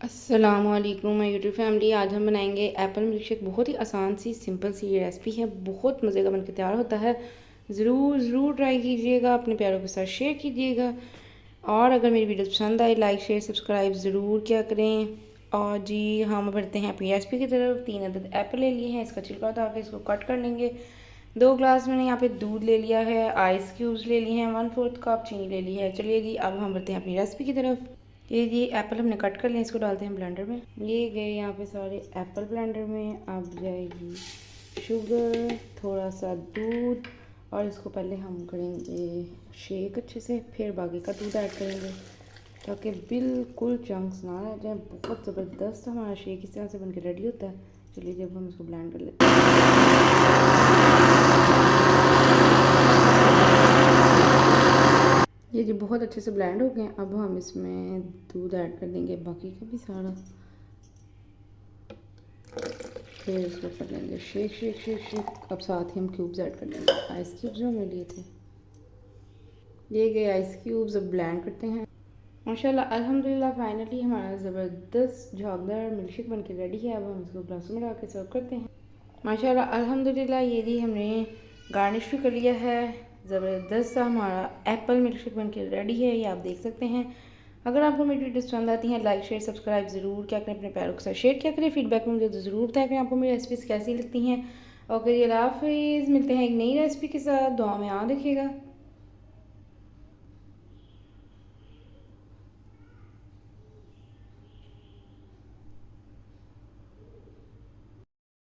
अस्सलामुअलैकुम my YouTube family. आज हम बनाएंगे एप्पल मिल्क शेक। बहुत ही आसान सी सिंपल सी ये रेसिपी है, बहुत मज़े का बनकर तैयार होता है। ज़रूर ट्राई कीजिएगा, अपने प्यारों के साथ शेयर कीजिएगा। और अगर मेरी वीडियो पसंद आए लाइक शेयर सब्सक्राइब ज़रूर क्या करें। और जी हम बढ़ते हैं अपनी रेसिपी की तरफ। 3 अदद एप्पल ले लिए हैं, इसका छिलका उतार के इसको कट कर लेंगे। 2 ग्लास मैंने यहाँ पे दूध ले लिया है, आइस क्यूब्स ले लिए हैं, 1/4 कप चीनी ले ली है। चलिए जी अब हम बढ़ते हैं अपनी रेसिपी की तरफ। ये एप्पल हमने कट कर लिया, इसको डालते हैं ब्लेंडर में। ये गए यहाँ पे सारे एप्पल ब्लेंडर में। अब जाएगी शुगर, थोड़ा सा दूध, और इसको पहले हम करेंगे शेक अच्छे से, फिर बाकी का दूध ऐड करेंगे ताकि बिल्कुल चंक्स ना रह जाए। बहुत ज़बरदस्त हमारा शेक इस तरह से बनकर रेडी होता है। चलिए जब हम इसको ब्लेंड कर लेते हैं। ये जो बहुत अच्छे से ब्लेंड हो गए हैं, अब हम इसमें दूध ऐड कर देंगे, बाकी का भी सारा। फिर इसको कर लेंगे शेक शेक शेक शेक। अब साथ ही हम क्यूब्स ऐड कर लेंगे, आइस क्यूब्स जो हमने लिए थे। ये गए आइस क्यूब्स, अब ब्लेंड करते हैं। माशाल्लाह अल्हम्दुलिल्लाह फाइनली हमारा ज़बरदस्त झागदार मिल्क शेक बन के रेडी है। अब हम इसको ग्लासों में डाल के सर्व करते हैं। माशाल्लाह अल्हम्दुलिल्लाह ये भी हमने गार्निश भी कर लिया है। ज़बरदस्त सा हमारा एप्पल मिल्क शेक बन के रेडी है, ये आप देख सकते हैं। अगर आपको मेरी वीडियोस पसंद आती हैं लाइक शेयर सब्सक्राइब ज़रूर क्या करें, अपने प्यारों के साथ शेयर क्या करें। फीडबैक में मुझे तो ज़रूर बताया करें आपको मेरी रेसिपीज़ कैसी लगती हैं। ओके, अल्लाह हाफिज़। मिलते हैं एक नई रेसिपी के साथ, दुआ में याद रखिएगा।